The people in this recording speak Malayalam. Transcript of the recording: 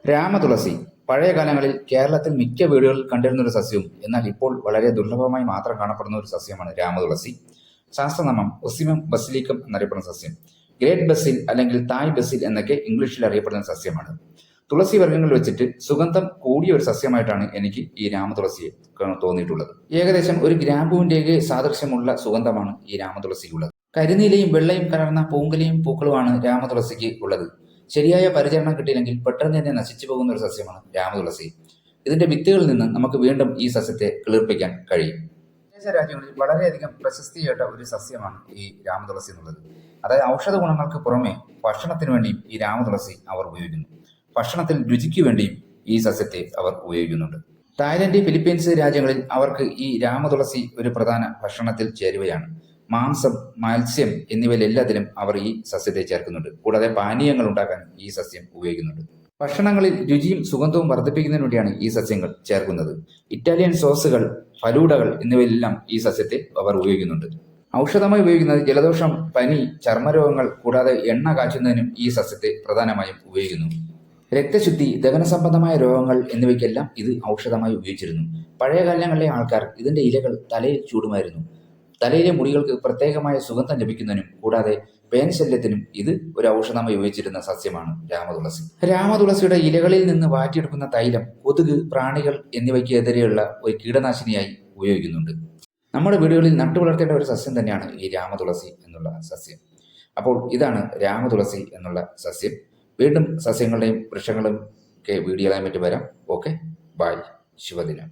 രാമതുളസി പഴയ കാലങ്ങളിൽ കേരളത്തിൽ മിക്ക വീടുകളിൽ കണ്ടിരുന്ന ഒരു സസ്യവും എന്നാൽ ഇപ്പോൾ വളരെ ദുർലഭമായി മാത്രം കാണപ്പെടുന്ന ഒരു സസ്യമാണ് രാമതുളസി. ശാസ്ത്രനാമം ഒസിമം ബസിലിക്കം എന്നറിയപ്പെടുന്ന സസ്യം. ഗ്രേറ്റ് ബസിൽ അല്ലെങ്കിൽ തായ് ബസിൽ എന്നൊക്കെ ഇംഗ്ലീഷിൽ അറിയപ്പെടുന്ന സസ്യമാണ്. തുളസി വർഗ്ഗങ്ങൾ വെച്ചിട്ട് സുഗന്ധം കൂടിയ ഒരു സസ്യമായിട്ടാണ് എനിക്ക് ഈ രാമതുളസിയെ തോന്നിയിട്ടുള്ളത്. ഏകദേശം ഒരു ഗ്രാമ്പുവിൻ്റെയൊക്കെ സാദൃശ്യമുള്ള സുഗന്ധമാണ് ഈ രാമതുളസിക്കുള്ളത്. കരിനീലയും വെള്ളയും കലർന്ന പൂങ്കലയും പൂക്കളുമാണ് രാമതുളസിക്ക് ഉള്ളത്. ശരിയായ പരിചരണം കിട്ടിയില്ലെങ്കിൽ പെട്ടെന്ന് തന്നെ നശിച്ചു പോകുന്ന ഒരു സസ്യമാണ് രാമതുളസി. ഇതിന്റെ വിത്തുകളിൽ നിന്ന് നമുക്ക് വീണ്ടും ഈ സസ്യത്തെ കിളിർപ്പിക്കാൻ കഴിയും. വിദേശ രാജ്യങ്ങളിൽ വളരെയധികം പ്രശസ്തിയേറ്റ ഒരു സസ്യമാണ് ഈ രാമതുളസി എന്നുള്ളത്. അതായത് ഔഷധ ഗുണങ്ങൾക്ക് പുറമെ ഭക്ഷണത്തിന് വേണ്ടിയും ഈ രാമതുളസി അവർ ഉപയോഗിക്കുന്നു. ഭക്ഷണത്തിൽ രുചിക്ക് വേണ്ടിയും ഈ സസ്യത്തെ അവർ ഉപയോഗിക്കുന്നുണ്ട്. തായ്ലൻഡ്, ഫിലിപ്പീൻസ് രാജ്യങ്ങളിൽ അവർക്ക് ഈ രാമതുളസി ഒരു പ്രധാന ഭക്ഷണത്തിൽ ചേരുവയാണ്. മാംസം, മത്സ്യം എന്നിവയിലെല്ലാത്തിലും അവർ ഈ സസ്യത്തെ ചേർക്കുന്നുണ്ട്. കൂടാതെ പാനീയങ്ങൾ ഉണ്ടാക്കാൻ ഈ സസ്യം ഉപയോഗിക്കുന്നുണ്ട്. ഭക്ഷണങ്ങളിൽ രുചിയും സുഗന്ധവും വർദ്ധിപ്പിക്കുന്നതിന് വേണ്ടിയാണ് ഈ സസ്യങ്ങൾ ചേർക്കുന്നത്. ഇറ്റാലിയൻ സോസുകൾ, ഫലൂഡകൾ എന്നിവയിലെല്ലാം ഈ സസ്യത്തെ അവർ ഉപയോഗിക്കുന്നുണ്ട്. ഔഷധമായി ഉപയോഗിക്കുന്നത് ജലദോഷം, പനി, ചർമ്മരോഗങ്ങൾ കൂടാതെ എണ്ണ കാച്ചുന്നതിനും ഈ സസ്യത്തെ പ്രധാനമായും ഉപയോഗിക്കുന്നു. രക്തശുദ്ധി, ദഹന സംബന്ധമായ രോഗങ്ങൾ എന്നിവയ്ക്കെല്ലാം ഇത് ഔഷധമായി ഉപയോഗിച്ചിരുന്നു. പഴയ കാലങ്ങളിലെ ആൾക്കാർ ഇതിന്റെ ഇലകൾ തലയിൽ ചൂടുമായിരുന്നു. തലയിലെ മുടികൾക്ക് പ്രത്യേകമായ സുഗന്ധം ലഭിക്കുന്നതിനും കൂടാതെ പേൻ ശല്യത്തിനും ഇത് ഒരു ഔഷധമായി ഉപയോഗിച്ചിരുന്ന സസ്യമാണ് രാമതുളസി. രാമതുളസിയുടെ ഇലകളിൽ നിന്ന് വാറ്റിയെടുക്കുന്ന തൈലം കൊതുക്, പ്രാണികൾ എന്നിവയ്ക്കെതിരെയുള്ള ഒരു കീടനാശിനിയായി ഉപയോഗിക്കുന്നുണ്ട്. നമ്മുടെ വീടുകളിൽ നട്ടു വളർത്തേണ്ട ഒരു സസ്യം തന്നെയാണ് ഈ രാമതുളസി എന്നുള്ള സസ്യം. അപ്പോൾ ഇതാണ് രാമതുളസി എന്നുള്ള സസ്യം. വീണ്ടും സസ്യങ്ങളുടെയും വൃക്ഷങ്ങളുടെയും ഒക്കെ വീഡിയോകളായി മറ്റും വരാം. ഓക്കെ, ബൈ, ശുഭദിനം.